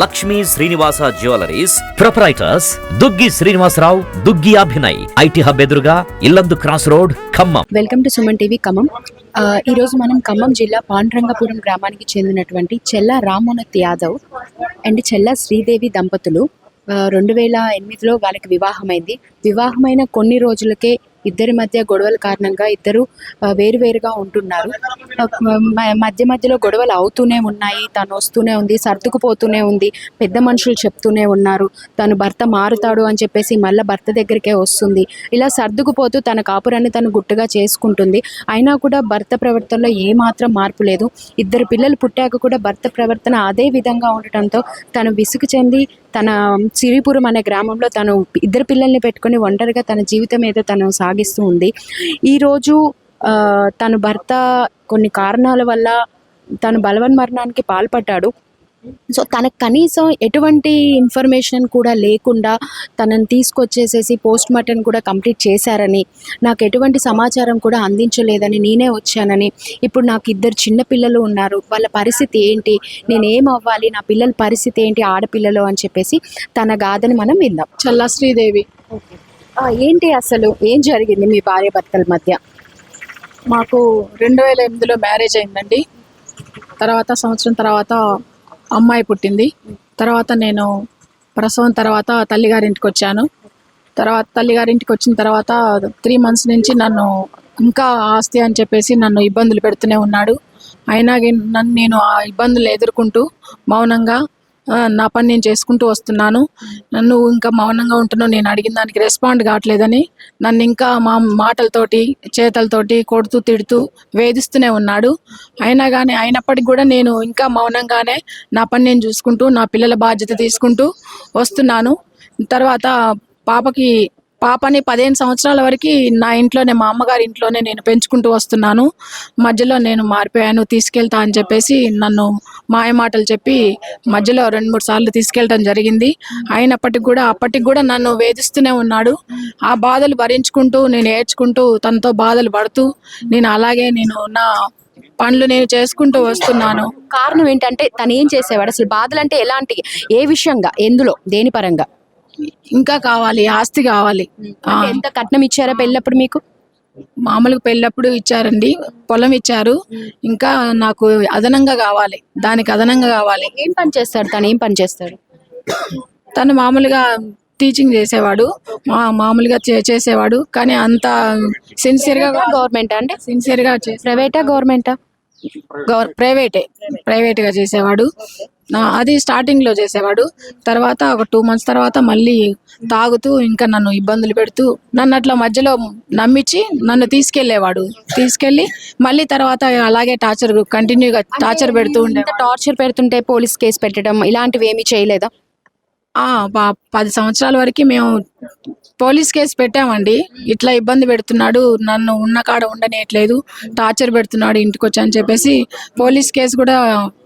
Lakshmi Srinivasa jewellers proprietors Duggi Srinivasarao, Duggi Abhinay, IT hub ఎదురుగా Yellandu cross road, Khammam. Welcome to Suman TV Khammam. ఈరోజు మనం ఖమ్మం జిల్లా పాండురంగపురం గ్రామానికి చెందినటువంటి చెల్ల రామోనత్ యాదవ్ అండ్ చెల్ల శ్రీదేవి దంపతులు 2008లో వాళ్ళకి వివాహమైంది. వివాహమైన కొన్ని రోజులకే ఇద్దరి మధ్య గొడవల కారణంగా ఇద్దరు వేరువేరుగా ఉంటున్నారు. మధ్యలో గొడవలు అవుతూనే ఉన్నాయి. తను వస్తూనే ఉంది, సర్దుకుపోతూనే ఉంది. పెద్ద మనుషులు చెప్తూనే ఉన్నారు తను భర్త మారుతాడు అని చెప్పేసి మళ్ళీ భర్త దగ్గరికే వస్తుంది. ఇలా సర్దుకుపోతూ తన కాపురాన్ని తను గుట్టుగా చేసుకుంటుంది. అయినా కూడా భర్త ప్రవర్తనలో ఏమాత్రం మార్పు లేదు. ఇద్దరు పిల్లలు పుట్టాక కూడా భర్త ప్రవర్తన అదే విధంగా ఉండటంతో తను విసుగు చెంది తన సిరిపురం అనే గ్రామంలో తను ఇద్దరు పిల్లల్ని పెట్టుకొని ఒంటరిగా తన జీవితం ఏదో తను సాగిస్తూ ఉంది. ఈరోజు తన భర్త కొన్ని కారణాల వల్ల తను బలవన్మరణానికి పాల్పడ్డాడు. సో తనకు కనీసం ఎటువంటి ఇన్ఫర్మేషన్ కూడా లేకుండా తనని తీసుకొచ్చేసేసి పోస్ట్ మార్టం కూడా కంప్లీట్ చేశారని, నాకు ఎటువంటి సమాచారం కూడా అందించలేదని, నేనే వచ్చానని, ఇప్పుడు నాకు ఇద్దరు చిన్నపిల్లలు ఉన్నారు, వాళ్ళ పరిస్థితి ఏంటి, నేనేం అవ్వాలి, నా పిల్లల పరిస్థితి ఏంటి, ఆడపిల్లలు అని చెప్పేసి తన గాథని మనం విందాం. చల్లా శ్రీదేవి. ఏంటి అసలు ఏం జరిగింది మీ భార్య భర్తల మధ్య? మాకు 2008లో మ్యారేజ్ అయిందండి. సంవత్సరం తర్వాత అమ్మాయి పుట్టింది. తర్వాత నేను ప్రసవం తర్వాత తల్లిగారింటికి వచ్చాను. తల్లిగారింటికి వచ్చిన తర్వాత 3 months నుంచి నన్ను ఇంకా ఆస్తి అని చెప్పేసి నన్ను ఇబ్బందులు పెడుతూనే ఉన్నాడు. అయినా నేను ఆ ఇబ్బందులు ఎదుర్కొంటూ మౌనంగా నా పని నేను చేసుకుంటూ వస్తున్నాను. నన్ను ఇంకా మౌనంగా ఉంటున్నావు, నేను అడిగిన దానికి రెస్పాండ్ కావట్లేదని నన్ను ఇంకా మా మాటలతోటి చేతలతోటి కొడుతూ తిడుతూ వేధిస్తూనే ఉన్నాడు. అయినప్పటికీ కూడా నేను ఇంకా మౌనంగానే నా పని నేను చూసుకుంటూ నా పిల్లల బాధ్యత తీసుకుంటూ వస్తున్నాను. తర్వాత పాపని 15 సంవత్సరాల వరకు నా ఇంట్లోనే, మా అమ్మగారి ఇంట్లోనే నేను పెంచుకుంటూ వస్తున్నాను. మధ్యలో నేను మారిపోయాను, తీసుకెళ్తా అని చెప్పేసి నన్ను మాయమాటలు చెప్పి మధ్యలో 2-3 సార్లు తీసుకెళ్ళటం జరిగింది. అప్పటికి కూడా నన్ను వేధిస్తూనే ఉన్నాడు. ఆ బాధలు భరించుకుంటూ నేను ఏడ్చుకుంటూ తనతో బాధలు పడుతూ నేను నా పనులు నేను చేసుకుంటూ వస్తున్నాను. కారణం ఏంటంటే తను ఏం చేసేవాడు అసలు? బాధలు అంటే ఎలాంటి, ఏ విషయంగా, ఎందులో, దేని పరంగా? ఇంకా కావాలి, ఆస్తి కావాలి. ఎంత కట్నం ఇచ్చారా పెళ్ళప్పుడు మీకు? మామూలుగా పెళ్ళప్పుడు ఇచ్చారండి, పొలం ఇచ్చారు. ఇంకా నాకు అదనంగా కావాలి, దానికి అదనంగా కావాలి. ఏం పని చేస్తాడు తను? ఏం పని చేస్తాడు తను? మామూలుగా టీచింగ్ చేసేవాడు, మామూలుగా చేసేవాడు. కానీ అంత సిన్సియర్గా. గవర్నమెంట్ అంటే సిన్సియర్గా ప్రైవేటా గవర్నమెంటా? ప్రైవేట్గా చేసేవాడు. అది స్టార్టింగ్లో చేసేవాడు. తర్వాత ఒక 2 months తర్వాత మళ్ళీ తాగుతూ ఇంకా నన్ను ఇబ్బందులు పెడుతూ నన్ను అట్లా మధ్యలో నమ్మించి నన్ను తీసుకెళ్ళి మళ్ళీ తర్వాత అలాగే కంటిన్యూగా టార్చర్ పెడుతూ ఉండే. టార్చర్ పెడుతుంటే పోలీస్ కేసు పెట్టడం ఇలాంటివి ఏమీ చేయలేదా? 10 సంవత్సరాల వరకు మేము పోలీస్ కేసు పెట్టామండి. ఇట్లా ఇబ్బంది పెడుతున్నాడు, నన్ను ఉన్న కాడ ఉండనేయట్లేదు, టార్చర్ పెడుతున్నాడు ఇంటికి వచ్చి అని చెప్పేసి పోలీస్ కేసు కూడా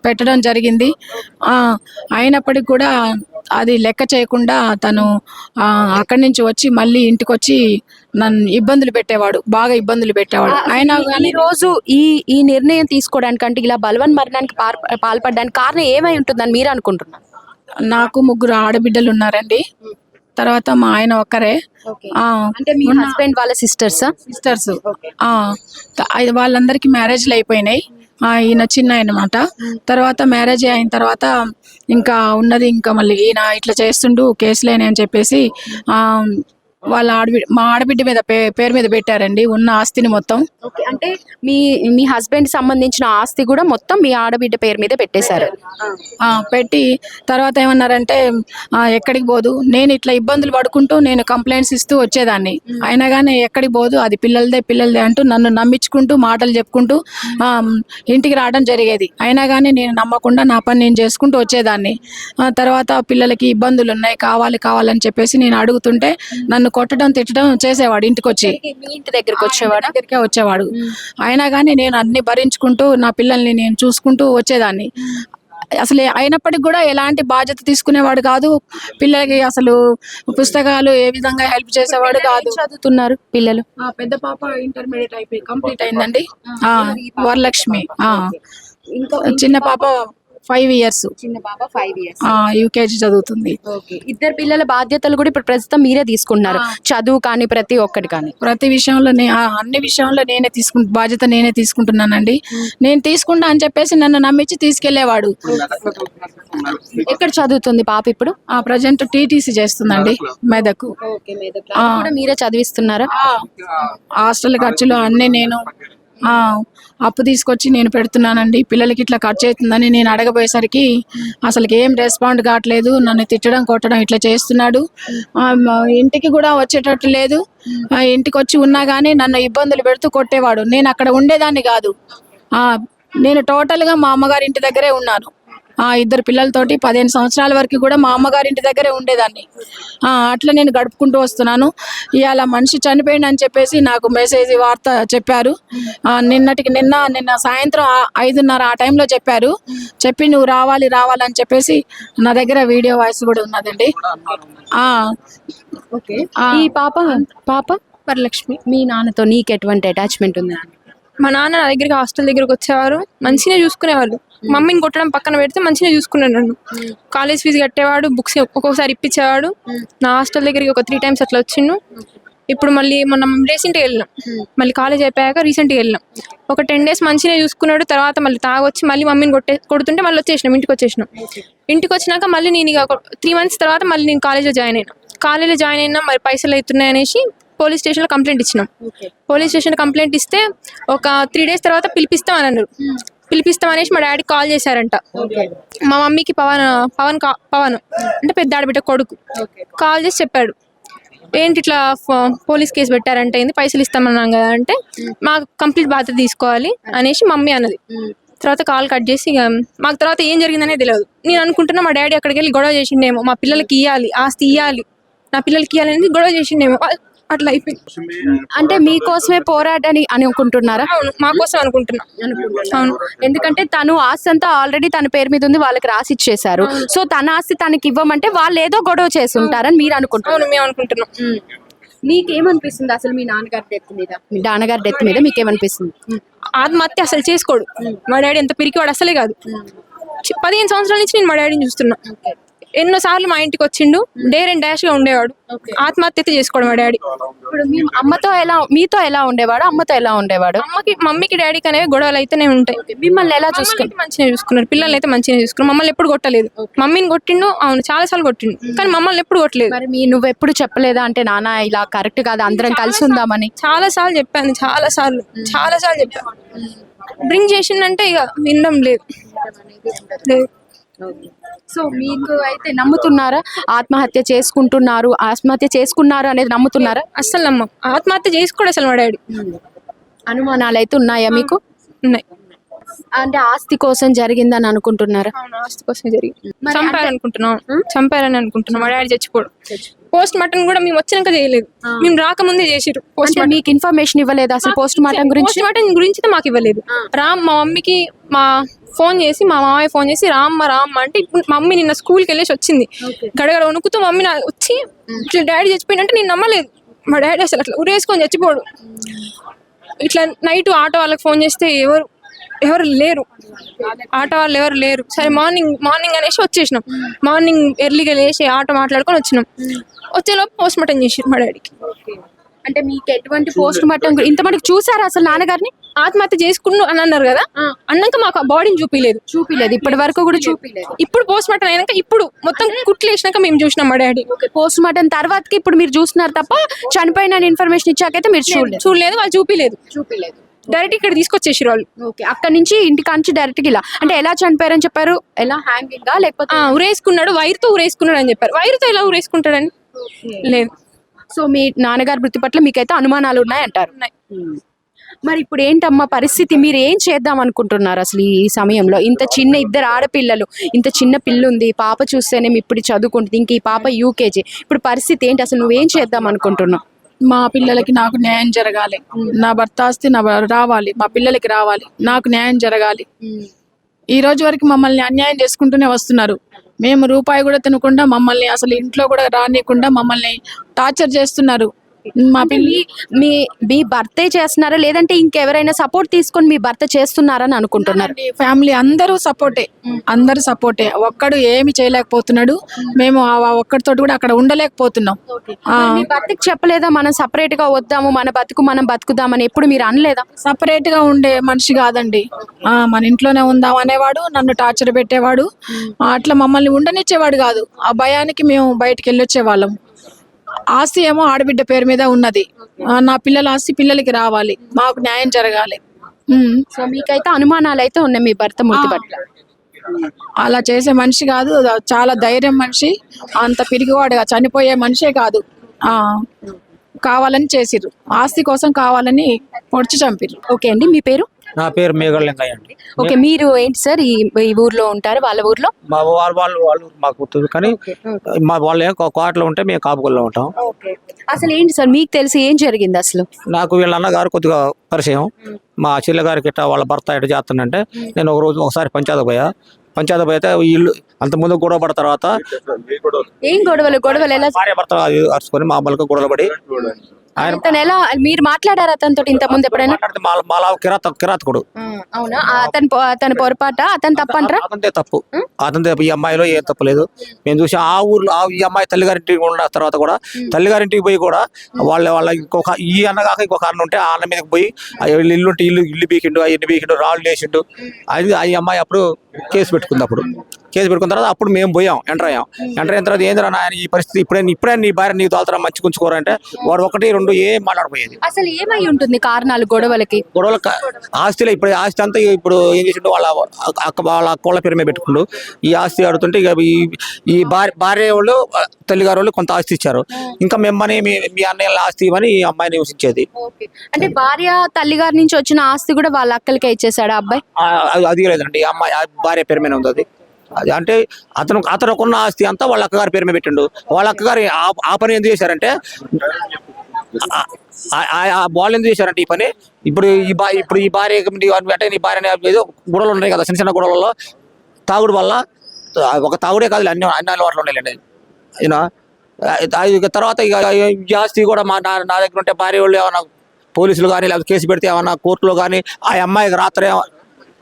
పెట్టడం జరిగింది. అయినప్పటికీ కూడా అది లెక్క చేయకుండా తను అక్కడి నుంచి వచ్చి మళ్ళీ ఇంటికి వచ్చి నన్ను బాగా ఇబ్బందులు పెట్టేవాడు. అయినా కానీ రోజు ఈ నిర్ణయం తీసుకోవడానికంటే ఇలా బలవన్మరణానికి పాల్పడడానికి కారణం ఏమై ఉంటుందని మీరు అనుకుంటున్నారు? నాకు 3 ఆడబిడ్డలు ఉన్నారండి. తర్వాత మా ఆయన ఒక్కరే. అంటే మీ హస్బెండ్ వాళ్ళ సిస్టర్స్ వాళ్ళందరికీ మ్యారేజ్లు అయిపోయినాయి. ఈయన చిన్న అన్నమాట. తర్వాత మ్యారేజ్ అయిన తర్వాత ఇంకా ఉన్నది ఇంకా మళ్ళీ ఈయన ఇట్లా చేస్తుండు కేసులేని అని చెప్పేసి మా ఆడబిడ్డ మీద పేరు మీద పెట్టారండి ఉన్న ఆస్తిని మొత్తం. అంటే మీ హస్బెండ్ సంబంధించిన ఆస్తి కూడా మొత్తం మీ ఆడబిడ్డ పేరు మీద పెట్టేశారు. పెట్టి తర్వాత ఏమన్నారంటే ఎక్కడికి పోదు, నేను ఇట్లా ఇబ్బందులు పడుకుంటూ నేను కంప్లైంట్స్ ఇస్తూ వచ్చేదాన్ని. అయినా కానీ ఎక్కడికి పోదు, అది పిల్లలదే అంటూ నన్ను నమ్మించుకుంటూ మాటలు చెప్పుకుంటూ ఇంటికి రావడం జరిగేది. అయినా కానీ నేను నమ్మకుండా నా పని నేను చేసుకుంటూ వచ్చేదాన్ని. తర్వాత పిల్లలకి ఇబ్బందులు ఉన్నాయి, కావాలని చెప్పేసి నేను అడుగుతుంటే నన్ను కొట్టడం తిట్టడం చేసేవాడు. ఇంటికి వచ్చి ఇంటి దగ్గరికి వచ్చేవాడు. అయినా కానీ నేను అన్ని భరించుకుంటూ నా పిల్లల్ని నేను చూసుకుంటూ వచ్చేదాన్ని. అసలు అయినప్పటికీ కూడా ఎలాంటి బాధ్యత తీసుకునేవాడు కాదు. పిల్లలకి అసలు పుస్తకాలు ఏ విధంగా హెల్ప్ చేసేవాడు కాదు. చదువుతున్నారు పిల్లలు? పెద్ద పాప ఇంటర్మీడియట్ కంప్లీట్ అయిందండి, వరలక్ష్మి. చిన్న పాప 5 years. చిన్న పాప 5 years. యూకేజీ చదువుతుంది. ఓకే. ఇద్దరు పిల్లల బాధ్యతలు కూడా ఇప్పుడు ప్రస్తుతం మీరే తీసుకుంటున్నారు, చదువు కానీ ప్రతి ఒక్కటి కానీ. ప్రతి విషయంలో అన్ని విషయంలో బాధ్యత నేనే తీసుకుంటున్నానండి. నేను తీసుకుంటా అని చెప్పేసి నన్ను నమ్మించి తీసుకెళ్లేవాడు. ఎక్కడ చదువుతుంది పాప ఇప్పుడు? ప్రజెంట్ టీటీసీ చేస్తుందండి మెదక్. కూడా మీరే చదివిస్తున్నారా? హాస్టల్ ఖర్చులు అన్ని నేను అప్పు తీసుకొచ్చి నేను పెడుతున్నానండి. పిల్లలకి ఇట్లా ఖర్చు అవుతుందని నేను అడగబోయేసరికి అసలు ఏం రెస్పాండ్ కావట్లేదు. నన్ను తిట్టడం కొట్టడం ఇట్లా చేస్తున్నాడు. ఇంటికి కూడా వచ్చేటట్టు లేదు. ఇంటికి వచ్చి ఉన్నా కానీ నన్ను ఇబ్బందులు పెడుతూ కొట్టేవాడు. నేను అక్కడ ఉండేదాన్ని కాదు. నేను టోటల్గా మా అమ్మగారి ఇంటి దగ్గరే ఉన్నాను. 2 పిల్లలతోటి 15 సంవత్సరాల వరకు కూడా మా అమ్మగారి ఇంటి దగ్గరే ఉండేదాన్ని. అట్లా నేను గడుపుకుంటూ వస్తున్నాను. ఇవాళ మనిషి చనిపోయిందని చెప్పేసి నాకు మెసేజ్ వార్త చెప్పారు. నిన్న సాయంత్రం 5:30 ఆ టైంలో చెప్పారు. చెప్పి నువ్వు రావాలని చెప్పేసి నా దగ్గర వీడియో వాయిస్ కూడా ఉన్నదండి. ఈ పాప వరలక్ష్మి. మీ నాన్నతో నీకు ఎటువంటి అటాచ్మెంట్ ఉంది? మా నాన్న నా దగ్గరికి హాస్టల్ దగ్గరకు వచ్చేవారు, మంచిగా చూసుకునేవాళ్ళు. మమ్మీని కొట్టడం పక్కన పెడితే మంచిగా చూసుకున్నాడు నన్ను. కాలేజ్ ఫీజు కట్టేవాడు, బుక్స్ ఒక్కొక్కసారి ఇప్పించేవాడు. నా హాస్టల్ దగ్గరికి ఒక 3 times అట్లా వచ్చిండు. ఇప్పుడు మళ్ళీ మనం రీసెంట్గా వెళ్ళినాం, మళ్ళీ కాలేజ్ అయిపోయాక రీసెంట్గా వెళ్ళినాం. ఒక 10 days మంచిగా చూసుకున్నాడు. తర్వాత మళ్ళీ తాగొచ్చి మళ్ళీ మమ్మీని కొడుతుంటే మళ్ళీ ఇంటికి వచ్చేసినాం. ఇంటికి వచ్చినాక మళ్ళీ నేను ఇక 3 months తర్వాత మళ్ళీ నేను కాలేజ్లో జాయిన్ అయినా మరి పైసలు అవుతున్నాయి అనేసి పోలీస్ స్టేషన్లో కంప్లైంట్ ఇచ్చినాం. పోలీస్ స్టేషన్లో కంప్లైంట్ ఇస్తే ఒక 3 days తర్వాత పిలిపిస్తామని అన్నారు. పిలిపిస్తామనేసి మా డాడీ కాల్ చేశారంట. మా మమ్మీకి పవన్ అంటే పెద్ద ఆడబిడ్డ కొడుకు కాల్ చేసి చెప్పాడు, ఏంటి ఇట్లా పోలీస్ కేసు పెట్టారంటే ఏంది, పైసలు ఇస్తామన్నాం కదా అంటే మాకు కంప్లీట్ బాధ్యత తీసుకోవాలి అనేసి మమ్మీ అన్నది. తర్వాత కాల్ కట్ చేసి ఇక మాకు తర్వాత ఏం జరిగిందనే తెలియదు. నేను అనుకుంటున్నా మా డాడీ అక్కడికి వెళ్ళి గొడవ చేసిండేమో, మా పిల్లలకి ఇవ్వాలి, ఆస్తి ఇవ్వాలి, నా పిల్లలకి ఇవ్వాలి అనేది గొడవ చేసిండేమో. అట్లా అయిపోయింది. అంటే మీకోసమే పోరాడని అనుకుంటున్నారా? అవును, మా కోసం అనుకుంటున్నా. అవును, ఎందుకంటే తను ఆస్తి అంతా ఆల్రెడీ తన పేరు మీద ఉంది, వాళ్ళకి రాసి ఇచ్చేసారు. సో తన ఆస్తి తనకి ఇవ్వమంటే వాళ్ళు ఏదో గొడవ చేసి ఉంటారని మీరు అనుకుంటున్నారు. అవును, మేము అనుకుంటున్నాం. మీకేమనిపిస్తుంది అసలు మీ నాన్నగారి డెత్ మీద మీకేమనిపిస్తుంది? ఆత్మహత్య అసలు చేసుకోడు మా డాడీ. ఎంత పిరికివాడు అసలే కాదు. 15 సంవత్సరాల నుంచి నేను మా డాడీని చూస్తున్నా. ఎన్నోసార్లు మా ఇంటికి వచ్చిండు, డేర్ అండ్ డాష్ గా ఉండేవాడు. ఆత్మహత్య చేసుకోవడం మా డాడీ. ఇప్పుడు మీ మీతో ఎలా ఉండేవాడు, అమ్మతో ఎలా ఉండేవాడు? మమ్మీకి డాడీకి అనేవి గొడవలు అయితేనే ఉంటాయి. మిమ్మల్ని ఎలా చూసుకున్నారు? మంచిగా చూసుకున్నారు, పిల్లల్ని అయితే మంచిగా చూసుకున్నారు. మమ్మల్ని ఎప్పుడు కొట్టలేదు. మమ్మీని కొట్టిండు, అవును చాలా సార్లు కొట్టిండు, కానీ మమ్మల్ని ఎప్పుడు కొట్టలేదు. మరి నువ్వు ఎప్పుడు చెప్పలేదా అంటే నాన్న ఇలా కరెక్ట్ కాదు, అందరం కలిసి ఉందామని? చాలా సార్లు చెప్పాను, చాలా సార్లు చెప్పాను. డ్రింక్ చేసిందంటే ఇక వినడం లేదు. సో మీకు అయితే నమ్ముతున్నారా ఆత్మహత్య చేసుకున్నారు అనేది నమ్ముతున్నారా? అస్సలు నమ్మం. ఆత్మహత్య చేసుకోడు అసలు మా డాడీ. అనుమానాలు అయితే ఉన్నాయా మీకు? ఉన్నాయి. అంటే ఆస్తి కోసం జరిగిందని అనుకుంటున్నారా? ఆస్తి కోసం జరిగింది. చంపారని అనుకుంటున్నాం. మా డాడీ చచ్చిపోడు. పోస్ట్ మార్టం కూడా మేము వచ్చినాక చేయలేదు, మేము రాకముందే చేసిరు. మీకు ఇన్ఫర్మేషన్ ఇవ్వలేదు అసలు పోస్ట్ మార్టం గురించి మాకు ఇవ్వలేదు. మా మమ్మీకి మా మామయ్య ఫోన్ చేసి రామ్మ అంటే ఇప్పుడు మమ్మీ నిన్న స్కూల్కి వెళ్ళేసి వచ్చింది. గడగడ వణుకుతూ మమ్మీ వచ్చి ఇట్లా డాడీ చచ్చిపోయినట్టు నేను నమ్మలేదు. మా డాడీ అసలు అట్లా ఉరేసుకొని చచ్చిపోడు. ఇట్లా నైట్ ఆటో వాళ్ళకి ఫోన్ చేస్తే ఎవరు లేరు, ఆటో వాళ్ళు ఎవరు లేరు. సరే మార్నింగ్ అనేసి వచ్చేసినాం. మార్నింగ్ ఎర్లీగా లేచి ఆటో మాట్లాడుకొని వచ్చినాం. వచ్చేలోపు పోస్ట్ మార్టం చేసిరు మా డాడీకి. అంటే మీకు ఎటువంటి పోస్ట్ మార్టం ఇంతమందికి చూసారా అసలు నాన్నగారిని? ఆత్మహత్య చేసుకున్నాను అని అన్నారు కదా, అన్నాక మాకు బాడీని చూపిలేదు. ఇప్పటి వరకు కూడా చూపిలేదు. ఇప్పుడు పోస్ట్ మార్టం అయినాక ఇప్పుడు మొత్తం కుట్లు వేసినాక మేము చూసినాం మా డాడీ. పోస్ట్ మార్టం తర్వాతకి ఇప్పుడు మీరు చూస్తున్నారు తప్ప చనిపోయిన ఇన్ఫర్మేషన్ ఇచ్చాకైతే మీరు చూడలేదు. వాళ్ళు చూపిలేదు. డైరెక్ట్ ఇక్కడ తీసుకొచ్చేసారు వాళ్ళు. అక్కడ నుంచి ఇంటికాంచి డైరెక్ట్ ఇలా అంటే ఎలా చనిపోయారని చెప్పారు? ఎలా హ్యాంగింగ్ లేకపోతే ఉరేసుకున్నాడు, వైర్తో ఉరేసుకున్నాడు అని చెప్పారు. వైర్తో ఎలా ఉరేసుకుంటాడని లేదు. సో మీ నాన్నగారి మృతి పట్ల మీకైతే అనుమానాలు ఉన్నాయంటారు. మరి ఇప్పుడు ఏంటమ్మా పరిస్థితి? మీరు ఏం చేద్దాం అనుకుంటున్నారు అసలు ఈ సమయంలో? ఇంత చిన్న 2 ఆడపిల్లలు, ఇంత చిన్న పిల్ల ఉంది, పాప చూస్తేనే ఇప్పుడు చదువుకుంటుంది, ఇంక ఈ పాప యూకేజీ. ఇప్పుడు పరిస్థితి ఏంటి అసలు? నువ్వేం చేద్దాం అనుకుంటున్నావు? మా పిల్లలకి నాకు న్యాయం జరగాలి. నా భర్త ఆస్తి రావాలి, మా పిల్లలకి రావాలి, నాకు న్యాయం జరగాలి. ఈ రోజు వరకు మమ్మల్ని అన్యాయం చేసుకుంటూనే వస్తున్నారు. మేము రూపాయి కూడా తినకుండా మమ్మల్ని అసలు ఇంట్లో కూడా రానియకుండా మమ్మల్ని టార్చర్ చేస్తున్నారు. మా పిల్లి మీ మీ భర్తే చేస్తున్నారా లేదంటే ఇంకెవరైనా సపోర్ట్ తీసుకొని మీ భర్త చేస్తున్నారని అనుకుంటున్నారు? ఫ్యామిలీ అందరూ సపోర్టే. ఒక్కడు ఏమి చేయలేకపోతున్నాడు. మేము ఆ ఒక్కడితోటి కూడా అక్కడ ఉండలేకపోతున్నాం. మరి మీ భర్తకి చెప్పలేదా మనం సపరేట్ గా వద్దాము, మన బతుకు మనం బతుకుదామని ఎప్పుడు మీరు అనలేదా? సపరేట్ గా ఉండే మనిషి కాదండి. మన ఇంట్లోనే ఉందాం అనేవాడు, నన్ను టార్చర్ పెట్టేవాడు. అట్లా మమ్మల్ని ఉండనిచ్చేవాడు కాదు. ఆ భయానికి మేము బయటికి వెళ్ళొచ్చేవాళ్ళం. ఆస్తి ఏమో ఆడబిడ్డ పేరు మీద ఉన్నది. నా పిల్లల ఆస్తి పిల్లలకి రావాలి, మాకు న్యాయం జరగాలి. సో మీకైతే అనుమానాలు అయితే ఉన్నాయి మీ భర్త మృతి పట్ల. అలా చేసే మనిషి కాదు, చాలా ధైర్యం మనిషి. అంత పిరిగివాడుగా చనిపోయే మనిషే కాదు. కావాలని చేసిర్రు, ఆస్తి కోసం కావాలని పొడిచి చంపిర్రు. ఓకే అండి, మీ పేరు? నా పేరు మేఘలింగయ్య అండి. ఓకే, మీరు ఏంటి సార్ ఈ ఊర్లో ఉంటారు? వాళ్ళ ఊర్లో మా వాళ్ళు మాకు గుర్తుంది, కానీ మా వాళ్ళు ఏం కోటలో ఉంటే మేము కాపుకొల్లో ఉంటాం. అసలు ఏంటి సార్ మీకు తెలిసి ఏం జరిగింది అసలు? నాకు వీళ్ళ అన్నగారు కొద్దిగా పరిచయం. మా చెల్లె గారికి ఇట్లా వాళ్ళ భర్త ఎటు చేస్తుందంటే నేను ఒకసారి పంచాయతీ పోయితే ఇల్లు అంత ముందు గొడవ పడిన తర్వాత ఏం గొడవలు ఎలా? భార్య భర్త అరుచుకొని మా అమ్మలకు గొడవలు పడి అతను ఎలా మీరు మాట్లాడారు అతనితో ఇంత ముందు ఎప్పుడైనా? మాలా కిరాతకుడు. అవునా? అతని పొరపాట, అతను తప్పంటారా? అతనిదే తప్పు, అతనిదే. ఈ అమ్మాయిలో ఏం తప్పు లేదు. మేము చూసి ఆ ఊర్లో ఈ అమ్మాయి తల్లిగారింటికి ఉన్న తర్వాత కూడా తల్లిగారింటికి పోయి కూడా వాళ్ళ ఇంకొక ఈ అన్న కాక ఇంకొక అన్న ఉంటే ఆ అన్న మీదకి పోయి ఇల్లు ఉంటే ఇల్లు బీకిండు, అవన్నీ బీకిండు, రాళ్ళు వేసిండు. అది ఈ అమ్మాయి అప్పుడు కేసు పెట్టుకుంది. కేసు పెట్టుకున్న తర్వాత అప్పుడు మేము పోయాం, ఎంటర్ అయిన తర్వాత ఏంద్రా నాయన ఈ పరిస్థితి, ఇప్పుడే నీ భార్య నీకు తోలుతారా మంచి ఉంచుకోరంటే వాడు 1, 2 ఏం మాట్లాడిపోయేది. అసలు ఏమై ఉంటుంది కారణాలు గొడవలకి? ఆస్తిలో ఇప్పుడు ఆస్తి అంతా ఇప్పుడు ఏం చేసిండు, వాళ్ళ అక్కల పేరు మీద పెట్టుకుండు. ఈ ఆస్తి ఆడుతుంటే ఇక ఈ భార్య వాళ్ళు తల్లిగారు వాళ్ళు కొంత ఆస్తి ఇచ్చారు. ఇంకా మిమ్మల్ని మీ అన్నయ్య ఆస్తి ఇవ్వని ఈ అమ్మాయిని నివసించేది. అంటే భార్య తల్లిగారి నుంచి వచ్చిన ఆస్తి కూడా వాళ్ళ అక్కలకే ఇచ్చేసాడు అబ్బాయి? అది లేదండి, ఈ అమ్మాయి భార్య పేరు మీద ఉంది. అది అంటే అతనుకున్న ఆస్తి అంతా వాళ్ళ అక్కగారి పేరు మీద పెట్టిండు. వాళ్ళ అక్కగారి ఆ పని ఎందుకు చేశారంటే వాళ్ళు ఎందుకు చేశారంటే ఈ పని ఇప్పుడు ఈ భార్య అంటే నీ భార్య ఏదో గొడవలు ఉన్నాయి కదా, చిన్న గొడవలలో తాగుడు వల్ల, ఒక తాగుడే కాదు అన్ని అలవాట్లు ఉన్నాయండి. తర్వాత ఇక ఈ ఆస్తి కూడా నా దగ్గర ఉంటే భార్య వాళ్ళు ఏమన్నా పోలీసులు కానీ లేకపోతే కేసు పెడితే ఏమన్నా కోర్టులో కానీ ఆ అమ్మాయికి రాత్రే.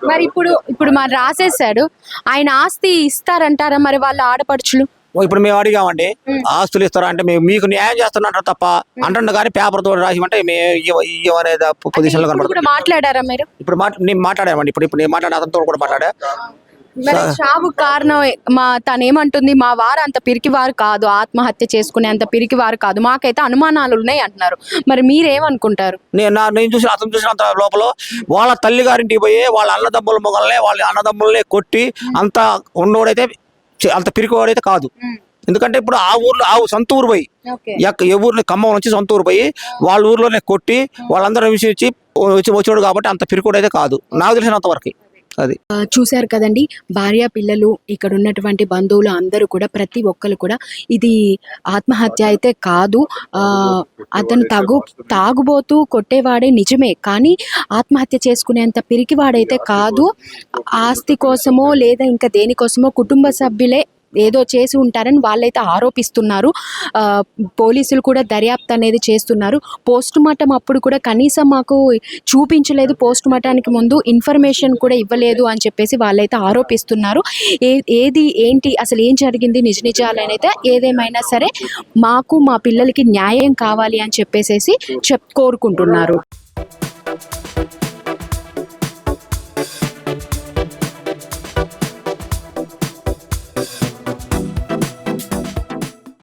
మరి ఇప్పుడు మరి రాసేసాడు, ఆయన ఆస్తి ఇస్తారంటారా మరి వాళ్ళ ఆడపడుచులు? ఇప్పుడు మేము అడిగామండి, ఆస్తులు ఇస్తారా అంటే మేము మీకు న్యాయం చేస్తున్నట్టు తప్ప అంటుండ కానీ పేపర్ తోటి రాసిమంటే మేము ఇవ్వనేది పొజిషన్ లో కనబడుతుంది. మాట్లాడారా మీరు? ఇప్పుడు నేను మాట్లాడామండి. ఇప్పుడు నేను మాట్లాడే అతనితో కూడా మాట్లాడా. చావు కారణం తను ఏమంటుంది, మా వారు అంత పిరికివారు కాదు, ఆత్మహత్య చేసుకునే అంత పిరికివారు కాదు, మాకైతే అనుమానాలు ఉన్నాయి అంటున్నారు. మరి మీరేమనుకుంటారు? నేను చూసిన అతను చూసినంత లోపల వాళ్ళ తల్లిగారింటికి పోయి వాళ్ళ అన్నదమ్ముల మొగల్నే వాళ్ళ అన్నదమ్ములనే కొట్టి అంత ఉన్నోడైతే అంత పిరికివాడైతే కాదు. ఎందుకంటే ఇప్పుడు ఆ ఊర్లో సొంత ఊరు పోయి ఏ ఊర్లో ఖమ్మం నుంచి సొంత ఊరు పోయి వాళ్ళ ఊర్లోనే కొట్టి వాళ్ళందరూ వచ్చాడు కాబట్టి అంత పిరికోడైతే కాదు నాకు తెలిసినంత వరకు. అది చూశారు కదండి, భార్య పిల్లలు ఇక్కడ ఉన్నటువంటి బంధువులు అందరూ కూడా ప్రతి ఒక్కరు కూడా ఇది ఆత్మహత్య అయితే కాదు, అతను తాగుబోతూ కొట్టేవాడే నిజమే, కానీ ఆత్మహత్య చేసుకునేంత పిరికివాడైతే కాదు. ఆస్తి కోసమో లేదా ఇంకా దేనికోసమో కుటుంబ సభ్యులే ఏదో చేసి ఉంటారని వాళ్ళైతే ఆరోపిస్తున్నారు. పోలీసులు కూడా దర్యాప్తు అనేది చేస్తున్నారు. పోస్ట్ మార్టం అప్పుడు కూడా కనీసం మాకు చూపించలేదు, పోస్ట్ మార్టానికి ముందు ఇన్ఫర్మేషన్ కూడా ఇవ్వలేదు అని చెప్పేసి వాళ్ళైతే ఆరోపిస్తున్నారు. ఏది ఏంటి అసలు ఏం జరిగింది నిజాలనైతే ఏదేమైనా సరే మాకు మా పిల్లలకి న్యాయం కావాలి అని చెప్పేసి కోరుకుంటున్నారు.